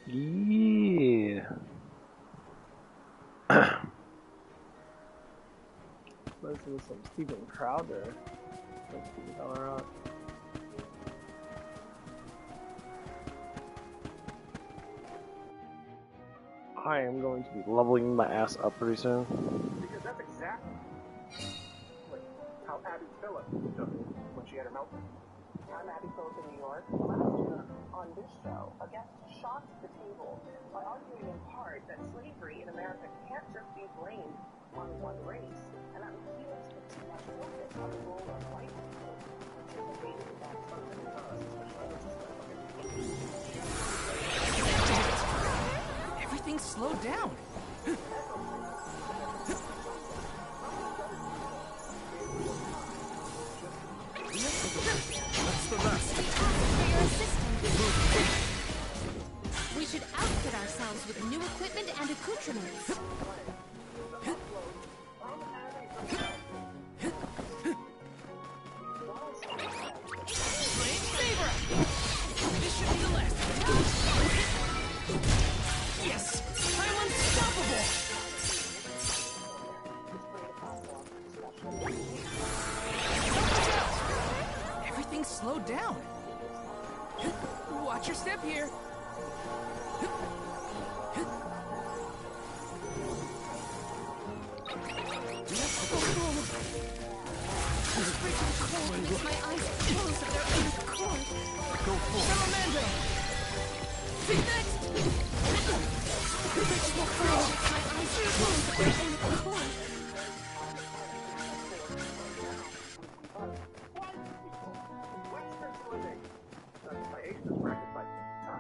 Yeah. Listen to some Steven Crowder. Alright. I am going to be leveling my ass up pretty soon. Because that's exactly how Abby Phillip took it when she had her meltdown. I'm Abby Phillip in New York. Last year, on this show, a guest shocked the table by arguing in part that slavery in America can't just be blamed on one race, and that he was too much focus on the role of white people, anticipating that something Everything slowed down. That's the rest. For your assistance. We should outfit ourselves with new equipment and accoutrements. This should be the last. Yes! I'm unstoppable! Everything slowed down. Watch your step here. My eyes close if they're under the cord. Go for it. Salamander! See next! My eyes close if they're under the cord.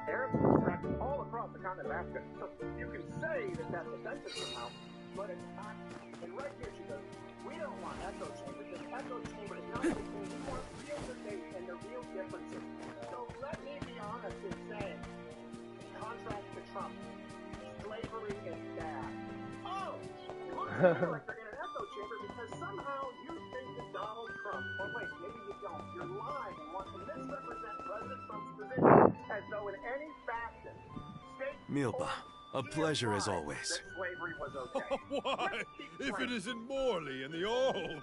Arabs practice all across the continent of Africa. So you can say that that's offensive somehow, but it's not. And right here she goes, we don't want echo chamber because echo chamber is not the thing. We want real debate and the real differences. So let me be honest in saying, in contrast to Trump, slavery is bad. Oh, look at you like they're in an echo chamber because somehow you think that Donald Trump, or wait, maybe you don't. You're lying and want to misrepresent President Trump's position as though in any fashion, Milba, a pleasure as always. slavery was okay. Why? If it isn't Morley in the Alms.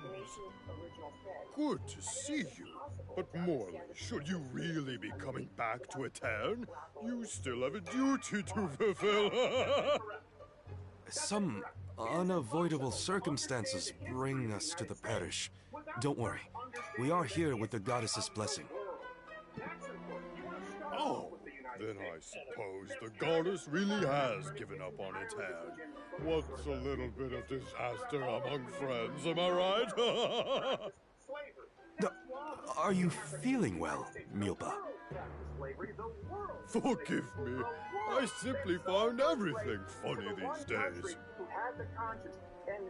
Good to see you. But Morley, should you really be coming back to a town, you still have a duty to fulfill. Some unavoidable circumstances bring us to the parish. Don't worry. We are here with the goddess's blessing. Oh, then I suppose the goddess really has given up on a town. What's a little bit of disaster among friends, am I right? Are you feeling well, Milba? Forgive me. I simply find everything funny these days.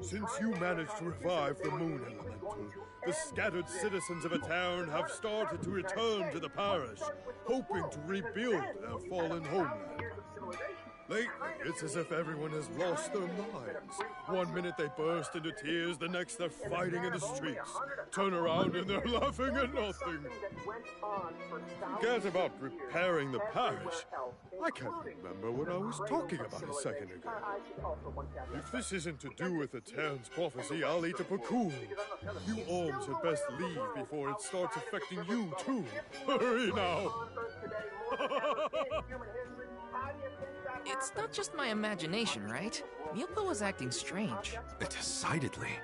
Since you managed to revive the moon elemental, the scattered citizens of a town have started to return to the parish, hoping to rebuild their fallen homeland. Lately, it's as if everyone has lost their minds. One minute they burst into tears, the next they're fighting in the streets. Turn around and they're laughing at nothing. Forget about repairing the parish. I can't remember what I was talking about a second ago. If this isn't to do with the town's prophecy, I'll eat a pacoon. You alms had best leave before it starts affecting you too. Hurry now! It's not just my imagination, right? Milpa was acting strange. Decidedly.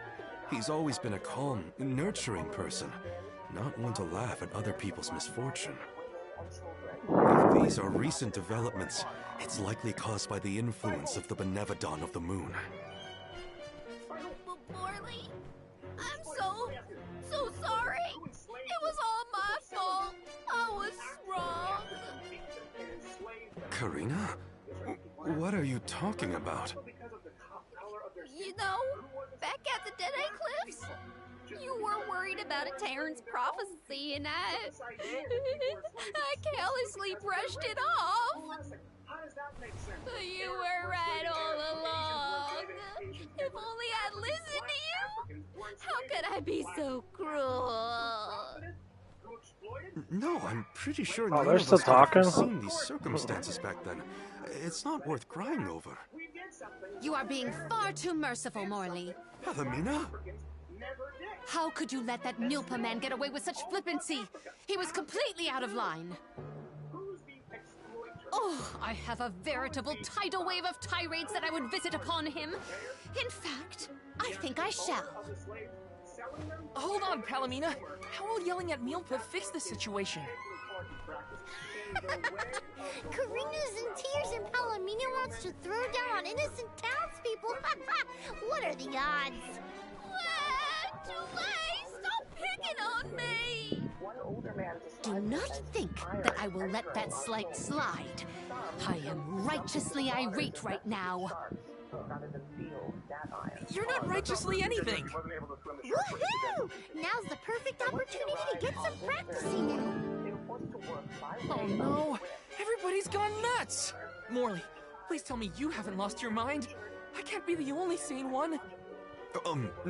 He's always been a calm, nurturing person, not one to laugh at other people's misfortune. If these are recent developments, it's likely caused by the influence of the Benevodon of the moon. Morley, I'm so sorry. It was all my fault. I was wrong. Karina? What are you talking about? You know, back at the Dead-Eye Cliffs, you were worried about a Terran's prophecy, and I carelessly brushed it off. You were right all along. If only I'd listened to you. How could I be so cruel? No, I'm pretty sure Oh, none they're of still us could have talking? foreseen these circumstances back then. It's not worth crying over. You are being far too merciful, Morley. Alamina? How could you let that Nilpa man get away with such flippancy? He was completely out of line. Oh, I have a veritable tidal wave of tirades that I would visit upon him. In fact, I think I shall. Hold on, Palamina. How will yelling at Milpa fix the situation? Karina's in tears and Palamina wants to throw down on innocent townspeople. What are the odds? Stop picking on me! Do not think that I will let that slight slide. I am righteously irate right now. You're not righteously anything. Woohoo! Now's the perfect opportunity to get some practicing in. Oh no, everybody's gone nuts. Morley, please tell me you haven't lost your mind. I can't be the only sane one.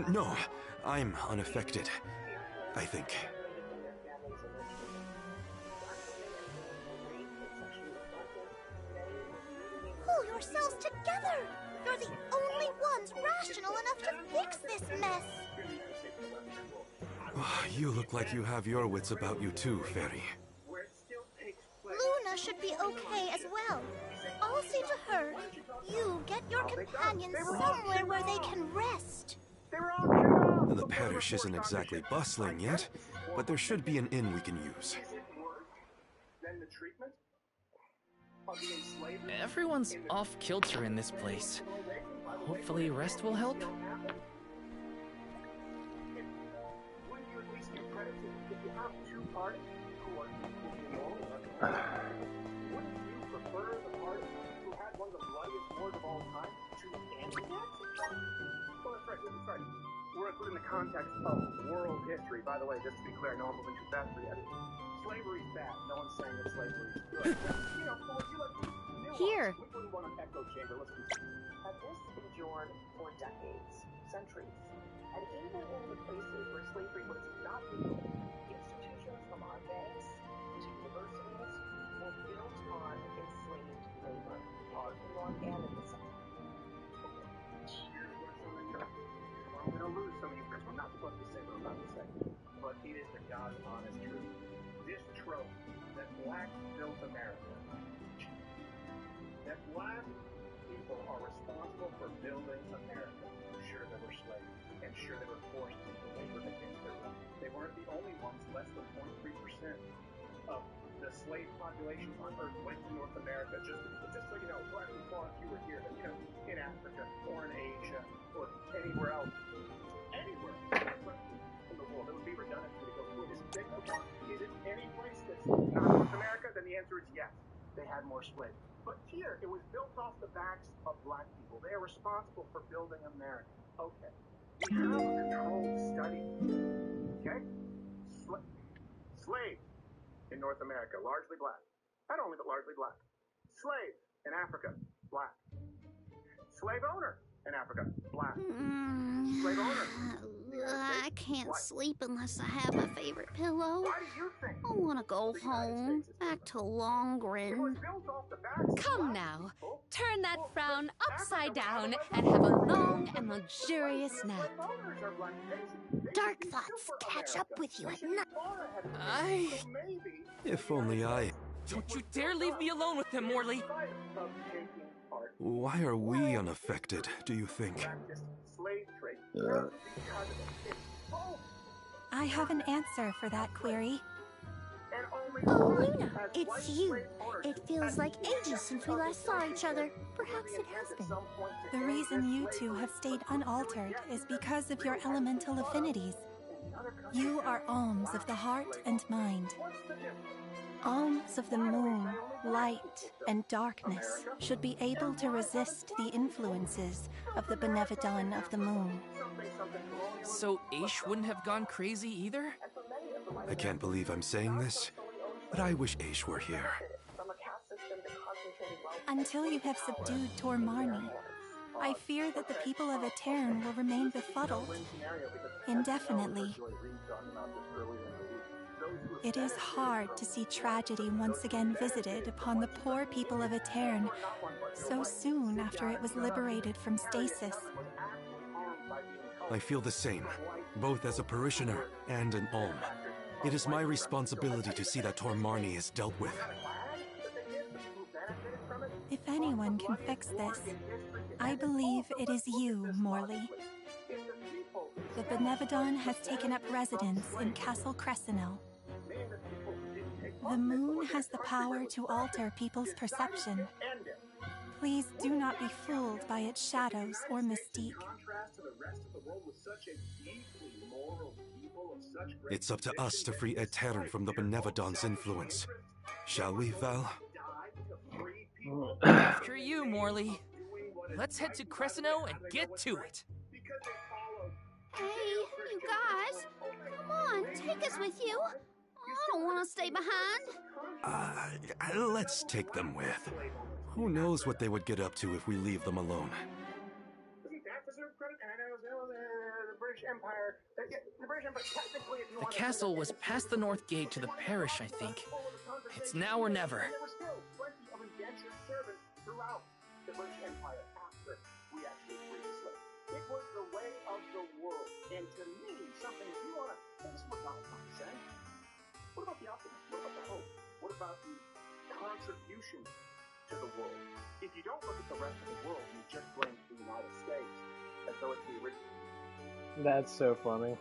No. I'm unaffected, I think. Pull yourselves together! You're the only ones rational enough to fix this mess! You look like you have your wits about you too, Fairy. Luna should be okay as well. I'll see to her. You get your companions somewhere where they can rest. The parish isn't exactly bustling yet, but there should be an inn we can use. Everyone's off kilter in this place. Hopefully rest will help. We're including the context of world history. By the way, just to be clear, no one moving too fast for you. Slavery's bad. No one's saying that slavery is good. Here. We wouldn't want an echo chamber. Listen. Had this endured for decades, centuries, and even in the places where slavery was not legal, institutions from our banks to universities were built on enslaved labor, on the North and in the South. I'm going to lose some of you friends. I'm not supposed to say what I'm about to say, but it is the God's honest truth. This trope that blacks built America, that black people are responsible for building America. Sure, they were slaves, and sure, they were forced into labor against their will. They weren't the only ones. Less than 0.3% of the slave population on Earth went to North America. Just so you know, black people, if you were here, you know, in Africa or in Asia or anywhere else, anywhere in the world, it would be redundant to go through this big one. Is it any place that's not North America? Then the answer is yes. They had more slaves. But here, it was built off the backs of black people. They are responsible for building America. Okay. We have a controlled study. Okay? Slave in North America, largely black. Not only, but largely black. Slave in Africa, black. Slave owner in Africa, black. Slave owner. I can't sleep unless I have my favorite pillow. Why do you think? I want to go home, back to Longren. Come now, turn that frown upside down and have a long and luxurious nap. Dark thoughts catch up with you at night. If only I... Don't you dare leave me alone with them, Morley. Why are we unaffected, do you think? I have an answer for that query. Oh, Luna, it's you. It feels like ages since we last saw each other. Perhaps it has been. The reason you two have stayed unaltered is because of your elemental affinities. You are alms of the heart and mind. Alms of the moon, light, and darkness should be able to resist the influences of the Benevodon of the moon. So Aish wouldn't have gone crazy either? I can't believe I'm saying this, but I wish Aish were here. Until you have subdued Tor Marni, I fear that the people of Aetern will remain befuddled indefinitely. It is hard to see tragedy once again visited upon the poor people of Aetern so soon after it was liberated from stasis. I feel the same, both as a parishioner and an Alm. It is my responsibility to see that Tor Marni is dealt with. If anyone can fix this, I believe it is you, Morley. The Benevodon has taken up residence in Castle Crescenel. The moon has the power to alter people's perception. Please do not be fooled by its shadows or mystique. It's up to us to free Aetern from the Benevodon's influence. Shall we, Val? After you, Morley. Let's head to Cresceno and get to it. Hey, you guys. Come on, take us with you. I don't want to stay behind. Let's take them with. Who knows what they would get up to if we leave them alone? The castle was past the north gate to the parish, I think. It's now or never. It was the way of the world, and to me, something you want to. This is what Donald Trump is saying. What about the optimism? What about the hope? What about the contribution to the world? If you don't look at the rest of the world, you just blame the United States as though it's the original. That's so funny.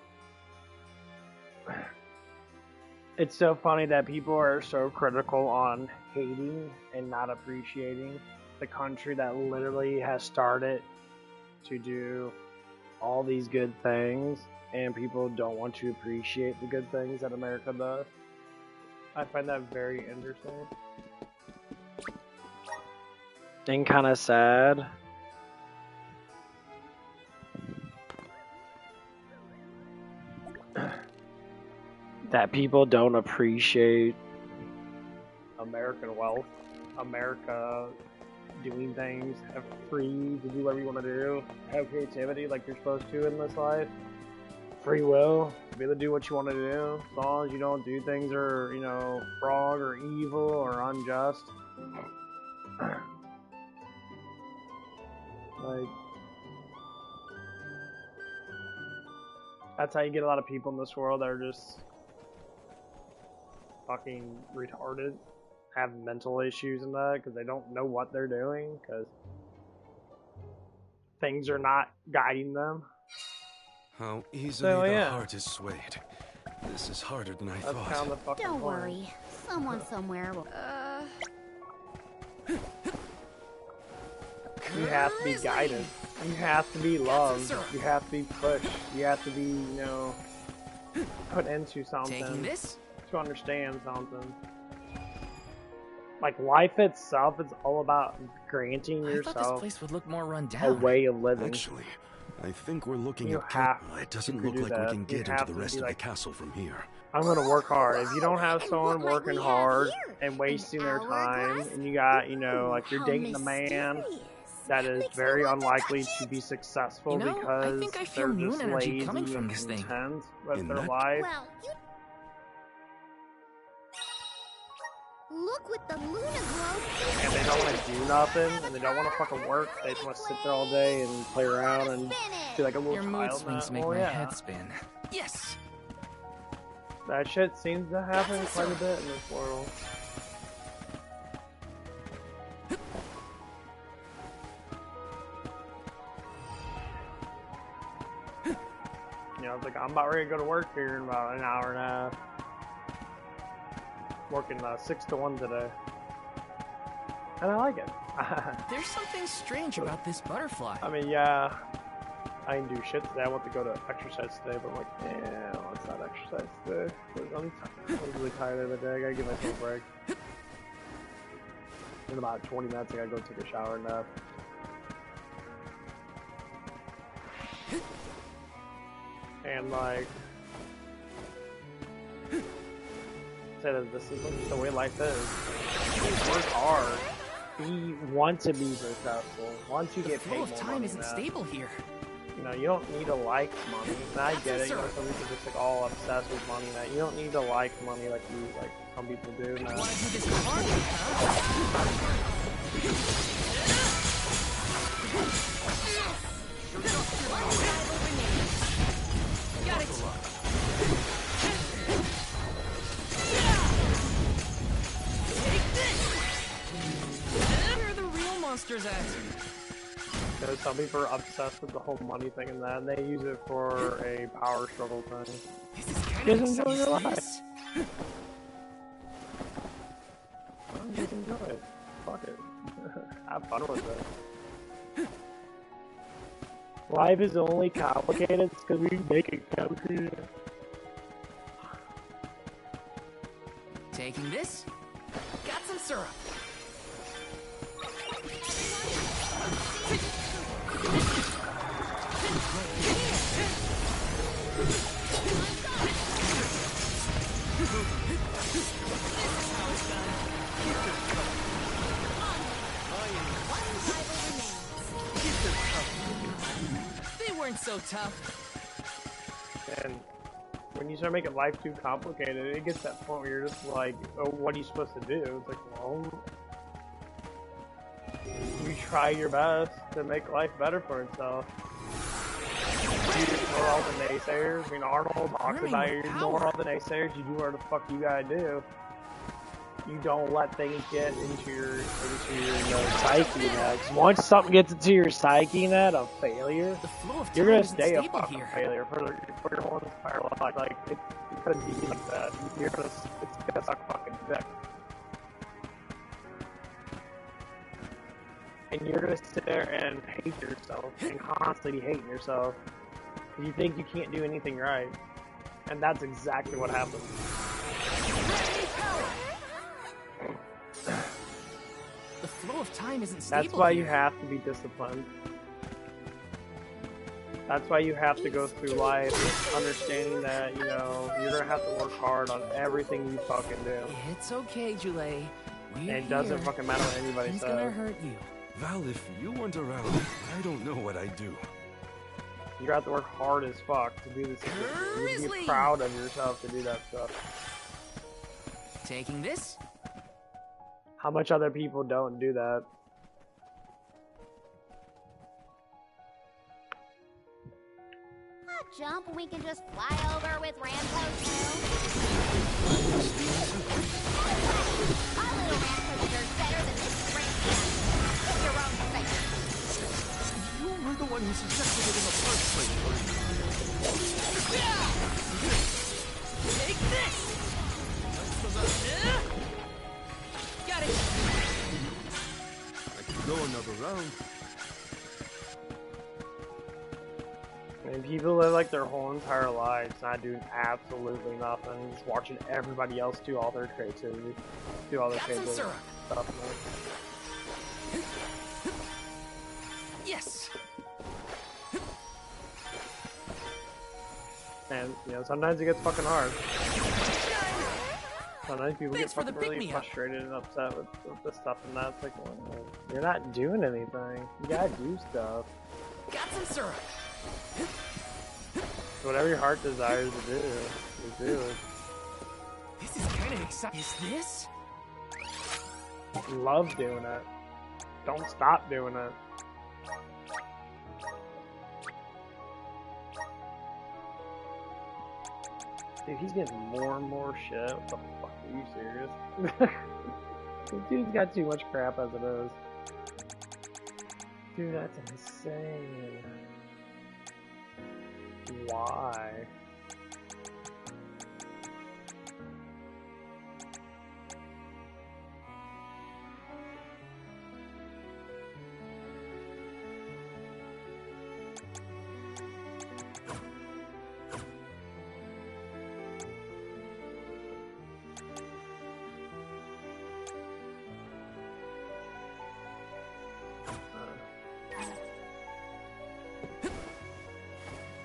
It's so funny that people are so critical on hating and not appreciating the country that literally has started to do all these good things, and people don't want to appreciate the good things that America does. I find that very interesting and kind of sad. That people don't appreciate American wealth, America doing things, have free to do whatever you want to do, have creativity like you're supposed to in this life, free will, be able to do what you want to do, as long as you don't do things that are, you know, wrong or evil or unjust. Like, that's how you get a lot of people in this world that are just fucking retarded, have mental issues and that, because they don't know what they're doing, because things are not guiding them. How easily the heart is swayed. This is harder than I thought. Kind of the fucking Don't point. worry. Someone somewhere will... You have to be guided. You have to be loved. You have to be pushed. You have to be, you know, put into something. Taking this? To understand something. Like, life itself is all about granting I thought this yourself place would look more run a down. way of living. Actually, I think we're looking You at... have It doesn't to look do like that. we can You get have into the to rest be of the like, castle from here. I'm gonna work hard. If you don't have someone what might working we have hard here? and wasting their time, hourglass? and you got, you know, like you're How dating a man mysterious. that is Makes me very want to unlikely touch to it. be successful You know, I because think I feel they're moon just energy lazy coming from and this thing. content with In their that- life. Well, you... Look with the Luna globe. And they don't want to do nothing, and they don't want to fucking work. They just want to sit there all day and play around and be like a little Your child. mood now. swings make Oh, my yeah. head spin. Yes! That shit seems to happen quite a bit in this world. You know, it's like, I'm about ready to go to work here in about an hour and a half. Working 6 to 1 today. And I like it. There's something strange about this butterfly. I mean, yeah, I can do shit today. I want to go to exercise today, but I'm like, yeah, let's not exercise today. I'm really tired of the day. I gotta give myself a break. In about 20 minutes, I gotta go take a shower and nap. And like, say that this is like the way life is. You work hard. You want to be successful. Want to The get flow paid of more time money isn't now. stable here. you know, you don't need to like money. And I get it, you know, some people are just like all obsessed with money. That you don't need to like money like some people do. Now. Wanna do this hard, huh? Got it. Take this. Where are the real monsters at? Because some people are obsessed with the whole money thing and that, and they use it for a power struggle thing. This is kind Just of enjoy your life. this. Just enjoy it. Fuck it. Have fun with it. Life is only complicated because we make it complicated. Taking this. Got some syrup. They weren't so tough. And when you start making life too complicated, it gets to that point where you're just like, oh, what are you supposed to do? It's like, well, you try your best to make life better for itself. You ignore all the naysayers. I mean, Arnold talks about you ignore all the naysayers. You do what the fuck you gotta do. You don't let things get into your psyche net. Once something gets into your psyche net of failure, you're gonna stay a fucking failure for your whole entire life. Like it's gonna be like that. It's gonna suck fucking dick. And you're gonna sit there and hate yourself and constantly hating yourself. You think you can't do anything right, and that's exactly what happens. The flow of time isn't stable. That's why you have to be disciplined. That's why you have to go through life understanding that, you know, you're gonna have to work hard on everything you fucking do. It's okay, Jule. And it doesn't fucking matter what anybody He's says. gonna hurt you. Val, if you weren't around, I don't know what I'd do. You have to work hard as fuck to do this. You be proud of yourself to do that stuff. Taking this? How much other people don't do that? Jump, we can just fly over with Rampo too. Our little Rampo's better than this spring. Put your own face. You were the one who suggested it in the first place. Take this! Got it! I could go another round. I mean, people live like their whole entire lives not doing absolutely nothing, just watching everybody else do all their creativity, do all their creative stuff. Yes. And you know, sometimes it gets fucking hard. Sometimes people get fucking really frustrated and upset with the stuff, and that's like, well, you're not doing anything. You gotta do stuff. Got some syrup. Whatever your heart desires to do, you do it. This is kind of exciting. Is this? Love doing it. Don't stop doing it. Dude, he's getting more and more shit. What the fuck? Are you serious? This dude's got too much crap as it is. Dude, that's insane. Why?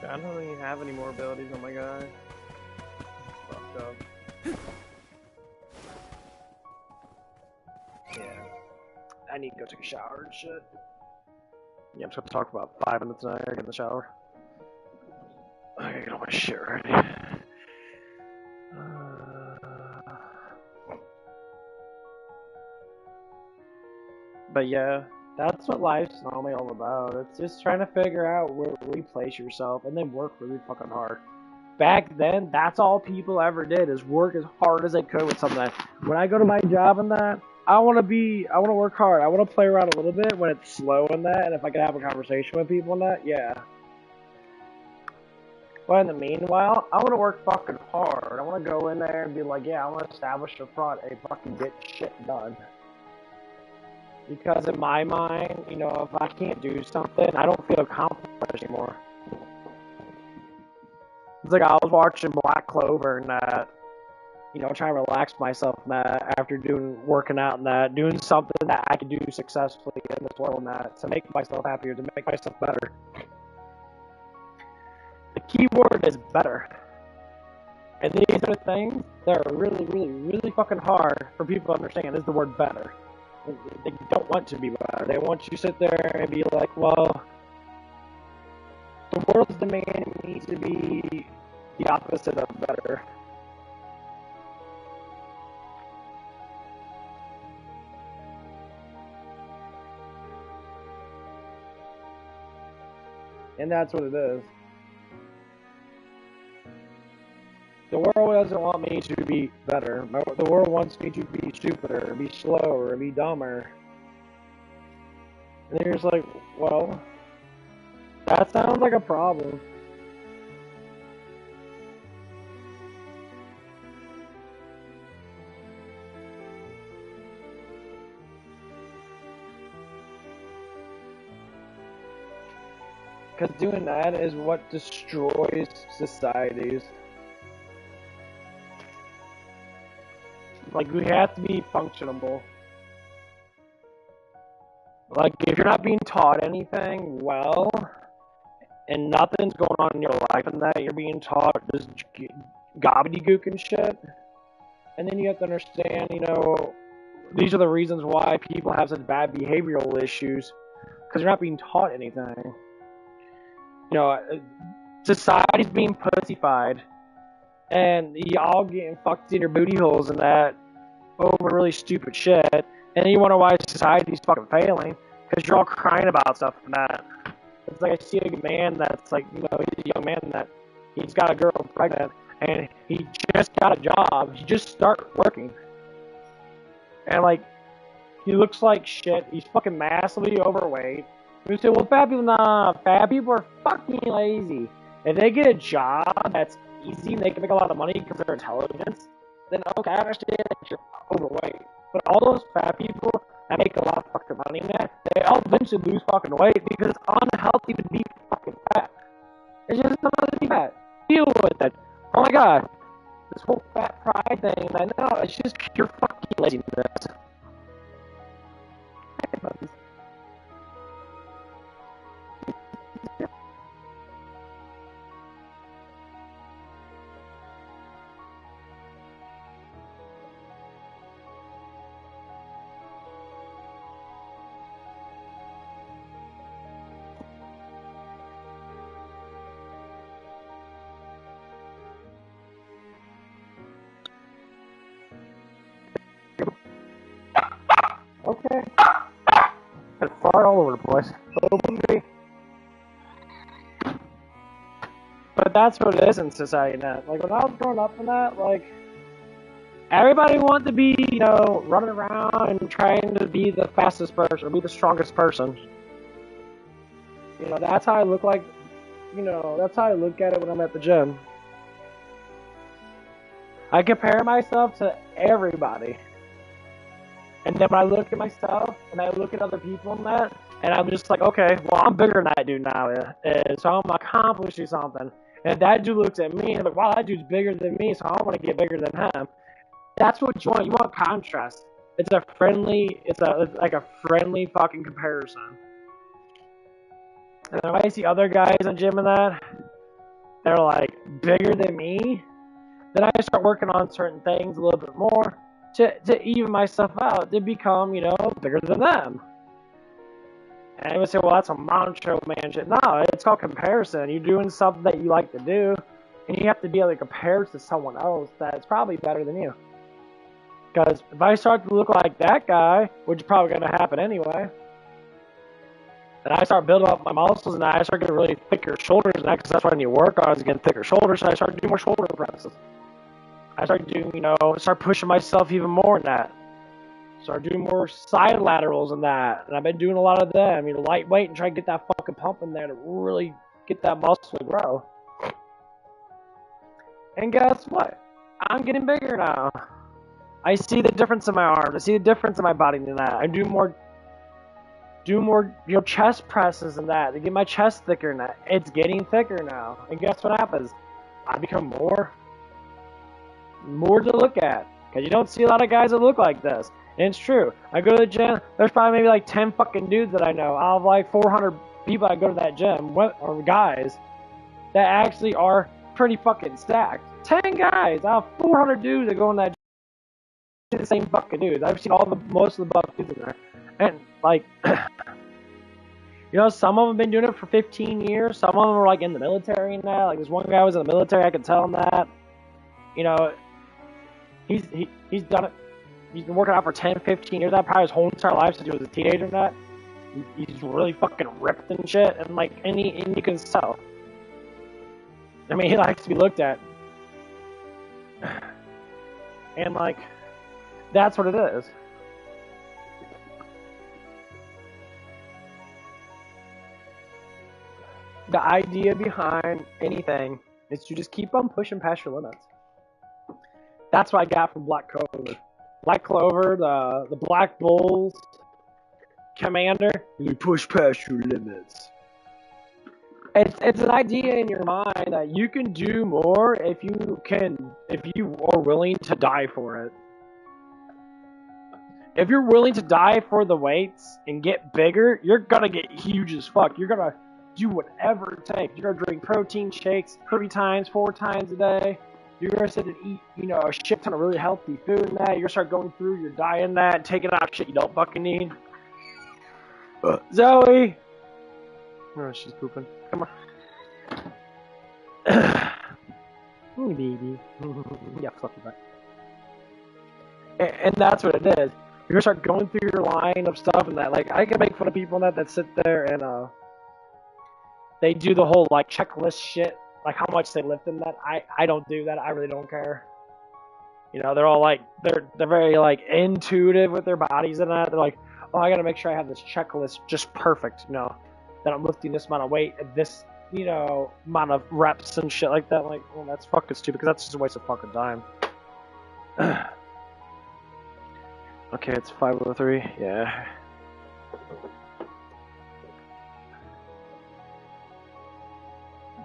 I don't even have any more abilities on my guy. It's fucked up. Yeah. I need to go take a shower and shit. Yeah, I'm just gonna talk for about 5 minutes now. I gotta get in the shower. I gotta get all my shit ready. But yeah, that's what life's normally all about. It's just trying to figure out where you place yourself and then work really fucking hard. Back then, that's all people ever did is work as hard as they could with something. When I go to my job and that, I want to work hard. I want to play around a little bit when it's slow and that, and if I can have a conversation with people and that, yeah. But in the meanwhile, I want to work fucking hard. I want to go in there and be like, yeah, I want to establish a front and fucking get shit done. Because in my mind, you know, if I can't do something, I don't feel accomplished anymore. It's like I was watching Black Clover and that, you know, trying to relax myself and that after working out and that, doing something that I can do successfully in this world and that, to make myself happier, to make myself better. The key word is better. And these are the things that are really, really, really fucking hard for people to understand is the word better. They don't want to be better. They want you to sit there and be like, well, the world's demanding me to be the opposite of better. And that's what it is. The world doesn't want me to be better. The world wants me to be stupider, be slower, be dumber. And you're just like, well, that sounds like a problem. Because doing that is what destroys societies. Like, we have to be functionable. Like, if you're not being taught anything well, and nothing's going on in your life and that, you're being taught this gobbledygook and shit, and then you have to understand, you know, these are the reasons why people have such bad behavioral issues, because you're not being taught anything. You know, society's being pussified, and y'all getting fucked in your booty holes and that over really stupid shit, and then you wonder why society's fucking failing, because you're all crying about stuff and that. It's like I see a man that's like, you know, he's a young man that he's got a girl pregnant, and he just got a job, he just started working, and like, he looks like shit, he's fucking massively overweight. You say, well, fat people are fucking lazy. If they get a job that's easy and they can make a lot of money because of their intelligence, then okay, I understand that you're overweight. But all those fat people that make a lot of fucking money in that, they all eventually lose fucking weight because it's unhealthy to be fucking fat. It's just unhealthy to be fat. Deal with it. Oh my god. This whole fat pride thing, I know, it's just pure fucking laziness. Okay. I fart all over the place. But that's what it is in society now. Like, when I was growing up in that, like, everybody wanted to be, you know, running around and trying to be the fastest person, or be the strongest person. You know, that's how I look like, you know, that's how I look at it when I'm at the gym. I compare myself to everybody. And then when I look at myself, and I look at other people in that, and I'm just like, okay, well, I'm bigger than that dude now, and so I'm accomplishing something. And that dude looks at me, and like, wow, that dude's bigger than me, so I want to get bigger than him. That's what you want. You want contrast. It's like a friendly fucking comparison. And then when I see other guys in the gym and that, they're like bigger than me, then I start working on certain things a little bit more to even myself out, to become, you know, bigger than them. And I would say, well, that's a macho man shit. No, it's called comparison. You're doing something that you like to do, and you have to be able to compare to someone else that's probably better than you. Because if I start to look like that guy, which is probably going to happen anyway, and I start building up my muscles, and I start getting really thicker shoulders, and because that's what I need to work on, is getting thicker shoulders, so I start doing more shoulder presses. I start doing, start pushing myself even more in that. Start doing more side laterals in that, and I've been doing a lot of them, lightweight, and try to get that fucking pump in there to really get that muscle to grow. And guess what? I'm getting bigger now. I see the difference in my arms. I see the difference in my body than that. I do more, chest presses and that to get my chest thicker and that. It's getting thicker now. And guess what happens? I become more to look at. Because you don't see a lot of guys that look like this. And it's true. I go to the gym, there's probably maybe like 10 fucking dudes that I know. Out of like 400 people that go to that gym, or guys, that actually are pretty fucking stacked. 10 guys out of 400 dudes that go in that gym. The same fucking dudes. I've seen most of the buff dudes in there. And like, some of them have been doing it for 15 years. Some of them are like in the military and that. Like this one guy was in the military. I could tell him that. He's done it. He's been working out for 10, 15 years. That probably his whole entire life since he was a teenager and that. He's really fucking ripped and shit. And like, and you can tell. I mean, he likes to be looked at. And like, that's what it is. The idea behind anything is to just keep on pushing past your limits. That's what I got from Black Clover. Black Clover, the Black Bulls commander, you push past your limits. It's an idea in your mind that you can do more if you are willing to die for it. If you're willing to die for the weights and get bigger, you're gonna get huge as fuck. You're gonna do whatever it takes. You're gonna drink protein shakes 4 times a day. You're gonna sit and eat, a shit ton of really healthy food and that. You're gonna start going through your diet and that, taking out shit you don't fucking need. Zoe! Oh, she's pooping. Come on. Hey, baby. Yeah, fluffy butt. And that's what it is. You're gonna start going through your line of stuff and that. Like, I can make fun of people that sit there and they do the whole like checklist shit, like how much they lift in that. I don't do that. I really don't care. They're all like they're very like intuitive with their bodies and that. They're like, oh, I gotta make sure I have this checklist just perfect. That I'm lifting this amount of weight at this amount of reps and shit like that. Like, well, that's fucking stupid because that's just a waste of fucking time. Okay, it's 5:03. Yeah.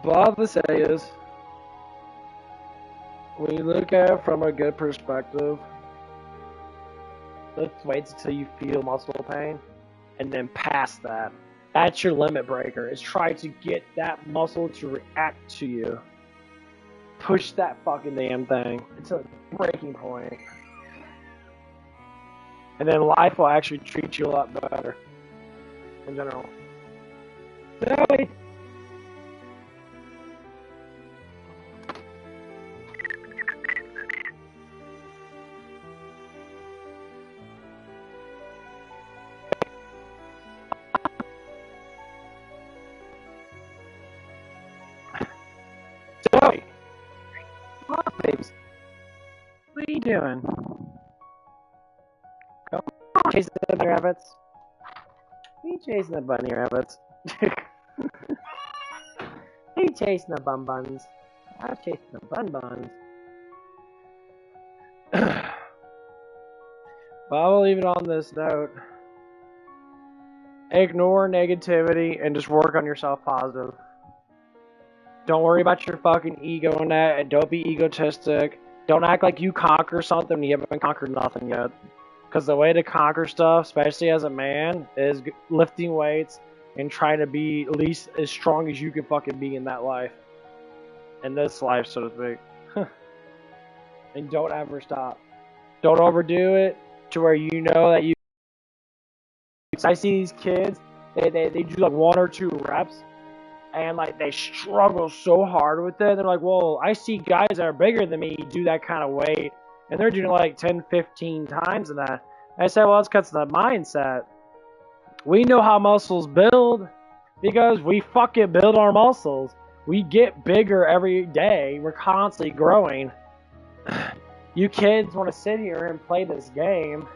But all to say is, when you look at it from a good perspective, lift weights until you feel muscle pain, and then past that. That's your limit breaker. Is try to get that muscle to react to you. Push that fucking damn thing until it's breaking point. And then life will actually treat you a lot better. In general. Zoe! Zoe! Come on, babes. What are you doing? Chasing the bunny rabbits. You chasing the bunny rabbits. You chasing the bun buns. I'm chasing the bun buns. But I will leave it on this note. Ignore negativity and just work on yourself positive. Don't worry about your fucking ego and that, and don't be egotistic. Don't act like you conquer something when you haven't conquered nothing yet. Because the way to conquer stuff, especially as a man, is lifting weights and trying to be at least as strong as you can fucking be in that life. In this life, so to speak. And don't ever stop. Don't overdo it to where you know that you... I see these kids They do like 1 or 2 reps, and like they struggle so hard with it. They're like, well, I see guys that are bigger than me do that kind of weight, and they're doing like 10, 15 times of that. And I said, well, it's because of the mindset. We know how muscles build because we fucking build our muscles. We get bigger every day. We're constantly growing. You kids want to sit here and play this game,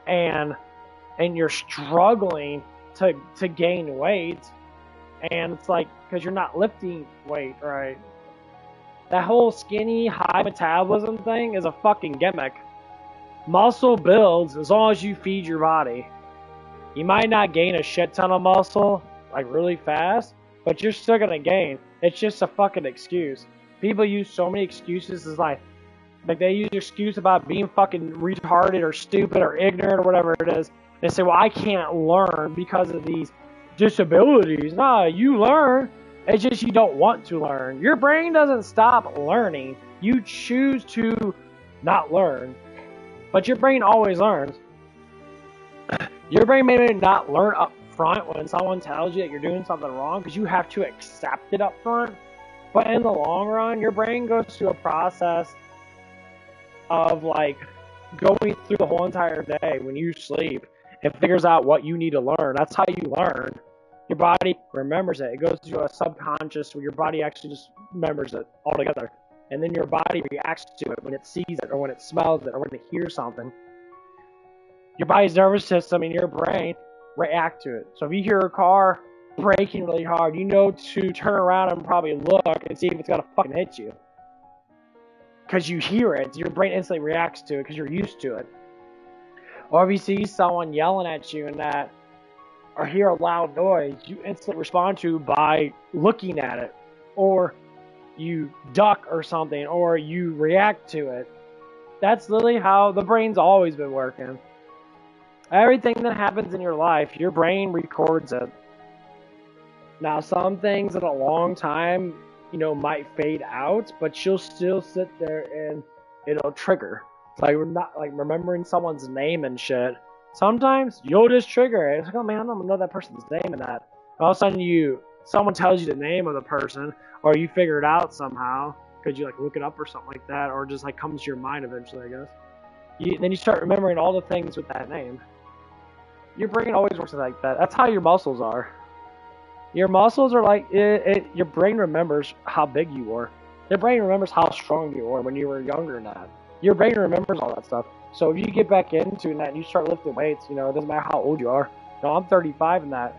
and you're struggling to gain weight, and it's like because you're not lifting weight right. That whole skinny high metabolism thing is a fucking gimmick. Muscle builds as long as you feed your body. You might not gain a shit ton of muscle like really fast, but you're still gonna gain. It's just a fucking excuse. People use so many excuses as like they use excuse about being fucking retarded or stupid or ignorant or whatever it is. They say, well, I can't learn because of these disabilities. Nah, you learn. It's just you don't want to learn. Your brain doesn't stop learning. You choose to not learn. But your brain always learns. Your brain may not learn up front when someone tells you that you're doing something wrong because you have to accept it up front. But in the long run, your brain goes through a process of like going through the whole entire day when you sleep. It figures out what you need to learn. That's how you learn. Your body remembers it. It goes to a subconscious where your body actually just remembers it altogether. And then your body reacts to it when it sees it or when it smells it or when it hears something. Your body's nervous system and your brain react to it. So if you hear a car braking really hard, you know to turn around and probably look and see if it's going to fucking hit you. Because you hear it. Your brain instantly reacts to it because you're used to it. Or if you see someone yelling at you and that, or hear a loud noise, you instantly respond to by looking at it. Or you duck or something, or you react to it. That's literally how the brain's always been working. Everything that happens in your life, your brain records it. Now, some things in a long time, might fade out, but you'll still sit there and it'll trigger. It's like we're not like remembering someone's name and shit. Sometimes you'll just trigger it. It's like, oh man, I don't know that person's name and that. And all of a sudden someone tells you the name of the person, or you figure it out somehow because you like look it up or something like that, or just like comes to your mind eventually, I guess. Then you start remembering all the things with that name. Your brain always works like that. That's how your muscles are. Your muscles are like your brain remembers how big you were. Your brain remembers how strong you were when you were younger than that. Your brain remembers all that stuff. So if you get back into that and you start lifting weights, it doesn't matter how old you are. I'm 35 and that.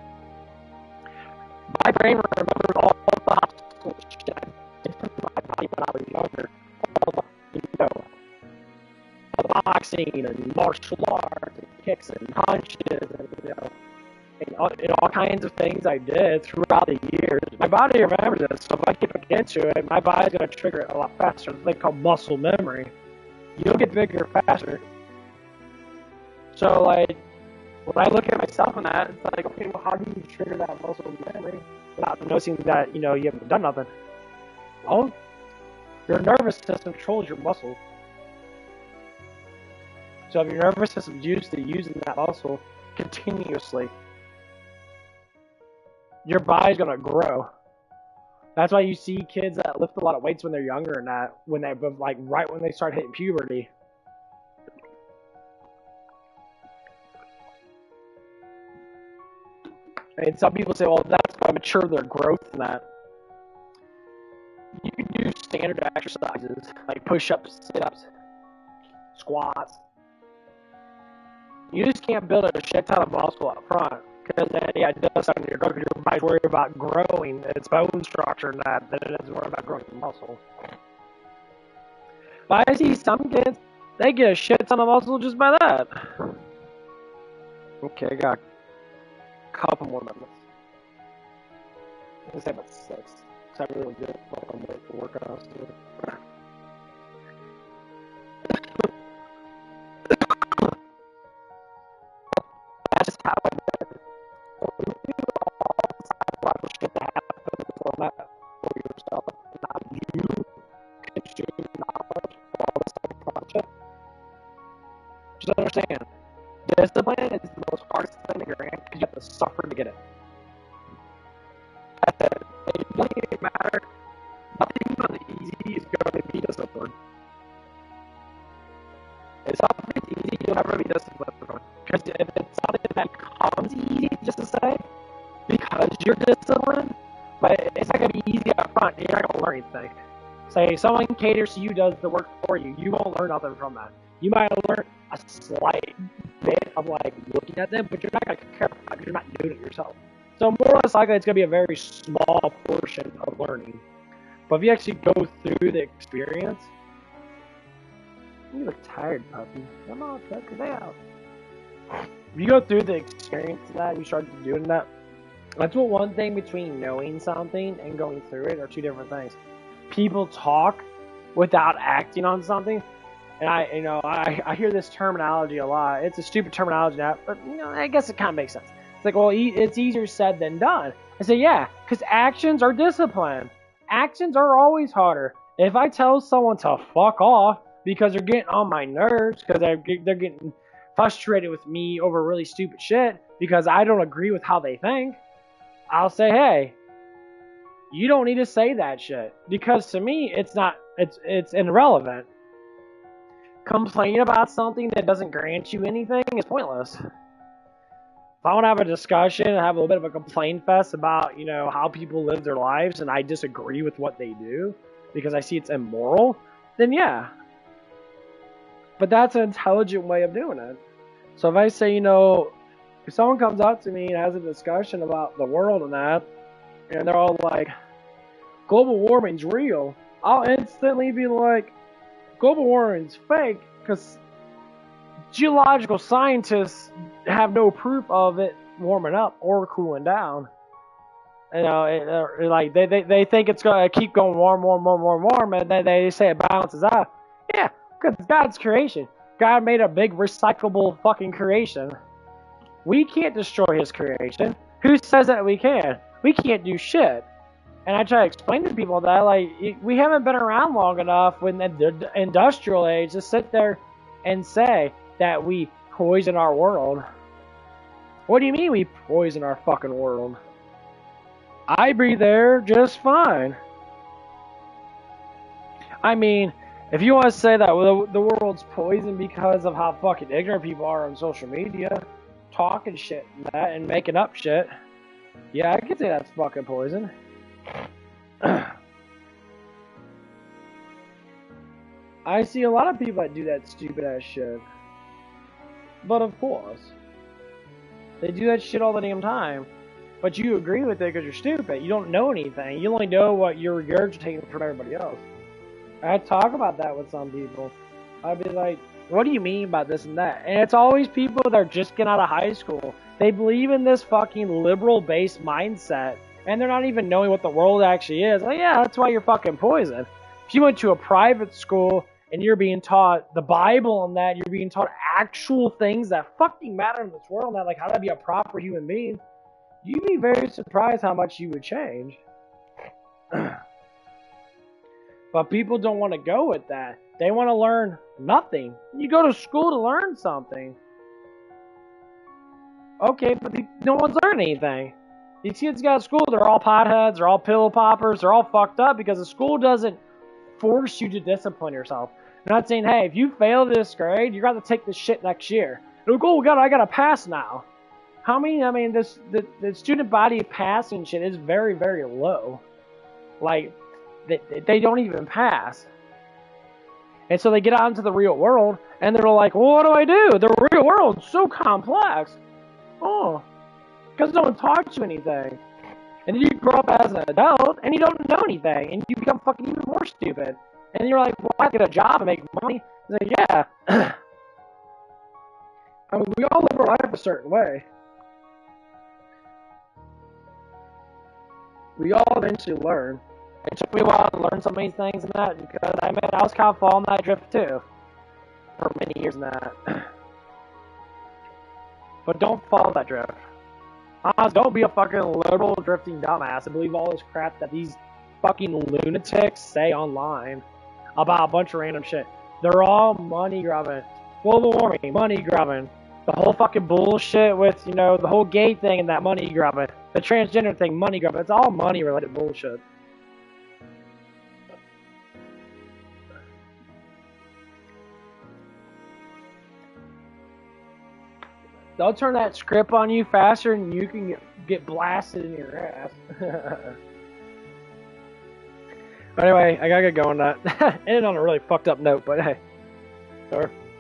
My brain remembers all the obstacles shit in my body when I was younger. All the boxing and martial arts and kicks and punches and all kinds of things I did throughout the years. My body remembers it, so if I get back into it, my body's going to trigger it a lot faster. It's like called muscle memory. You'll get bigger faster. So, like, when I look at myself in that, it's like, okay, well, how do you trigger that muscle memory without noticing that, you haven't done nothing? Well, your nervous system controls your muscle. So if your nervous system's used to using that muscle continuously, your body's going to grow. That's why you see kids that lift a lot of weights when they're younger and that, right when they start hitting puberty. And some people say, well, that's going to mature their growth and that. You can do standard exercises, like push-ups, sit-ups, squats. You just can't build a shit ton of muscle up front. Because then, it does something to your growth. Your body's worried about growing its bone structure and that than it is worried about growing muscle. But I see some kids, they get a shit ton of muscle just by that. Okay, I got a couple more minutes. Let's say about 6. Because I really did I'm late for work on stuff. That's just how I did it. Shit that happens before that for yourself. Now you consume knowledge for all this type of project. Just understand, discipline is the most hardest thing that you're going to because you have to suffer to get it. It doesn't even matter. Nothing on the easy is going to be disciplined. If something's easy, you'll never be disciplined. Because if it's something that comes easy, just to say, because you're disciplined, but it's not going to be easy up front, you're not going to learn anything. Say someone caters to you, does the work for you, you won't learn nothing from that. You might learn a slight bit of like looking at them, but you're not going to care about it because you're not doing it yourself. So more or less likely it's going to be a very small portion of learning. But if you actually go through the experience, you look tired, puppy. Come on, check it out. If you go through the experience of that, you start doing that. That's what one thing between knowing something and going through it are two different things. People talk without acting on something, and I hear this terminology a lot. It's a stupid terminology now, but I guess it kind of makes sense. It's like, well, it's easier said than done. I say, yeah, because actions are discipline. Actions are always harder. If I tell someone to fuck off because they're getting on my nerves, because they're getting frustrated with me over really stupid shit because I don't agree with how they think, I'll say, hey, you don't need to say that shit, because to me it's irrelevant. Complaining about something that doesn't grant you anything is pointless. If I want to have a discussion and have a little bit of a complaint fest about, how people live their lives and I disagree with what they do because I see it's immoral, then yeah. But that's an intelligent way of doing it. So if I say, if someone comes up to me and has a discussion about the world and that, and they're all like, global warming's real, I'll instantly be like, global warming's fake, because geological scientists have no proof of it warming up or cooling down. They think it's going to keep going warm, and then they say it balances out. Yeah, because it's God's creation. God made a big recyclable fucking creation. We can't destroy his creation. Who says that we can? We can't do shit. And I try to explain to people that, we haven't been around long enough in the industrial age to sit there and say that we poison our world. What do you mean we poison our fucking world? I breathe air just fine. I mean, if you want to say that the world's poisoned because of how fucking ignorant people are on social media, talking shit and that and making up shit, yeah, I can say that's fucking poison. I see a lot of people that do that stupid ass shit. But of course, they do that shit all the damn time. But you agree with it because you're stupid. You don't know anything. You only know what you're regurgitating from everybody else. I talk about that with some people. I'd be like, what do you mean by this and that? And it's always people that are just getting out of high school. They believe in this fucking liberal-based mindset, and they're not even knowing what the world actually is. Like, yeah, that's why you're fucking poisoned. If you went to a private school and you're being taught the Bible and that, you're being taught actual things that fucking matter in this world, that, like how to be a proper human being, you'd be very surprised how much you would change. But people don't want to go with that. They want to learn nothing. You go to school to learn something. Okay, but no one's learning anything. These kids got to school, they're all potheads, they're all pill poppers, they're all fucked up because the school doesn't force you to discipline yourself. They're not saying, hey, if you fail this grade, you're going to take this shit next year. They're like, oh, God, I got to pass now. The student body passing shit is very, very low. Like, they don't even pass. And so they get out into the real world, and they're like, well, what do I do? The real world's so complex. Oh, because no one taught you anything. And then you grow up as an adult, and you don't know anything, and you become fucking even more stupid. And you're like, well, I get a job and make money. It's like, yeah. I mean, we all live our life a certain way. We all eventually learn. It took me a while to learn some of these things and that, because I was kind of following that drift too. For many years and that. But don't follow that drift. Don't be a fucking liberal drifting dumbass and believe all this crap that these fucking lunatics say online about a bunch of random shit. They're all money grubbing. Global warming, money grubbing. The whole fucking bullshit with, you know, the whole gay thing and that money grubbing. The transgender thing, money grubbing. It's all money related bullshit. They'll turn that script on you faster and you can get blasted in your ass. But anyway, I gotta get going. That ended on a really fucked up note, but hey.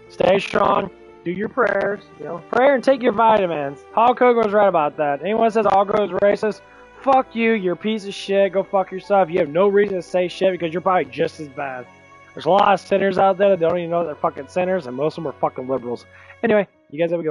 Stay strong. Do your prayers. You know, pray and take your vitamins. Hulk Hogan was right about that. Anyone that says Hulk Hogan's racist, fuck you. You're a piece of shit. Go fuck yourself. You have no reason to say shit because you're probably just as bad. There's a lot of sinners out there that don't even know that they're fucking sinners, and most of them are fucking liberals. Anyway, you guys have a good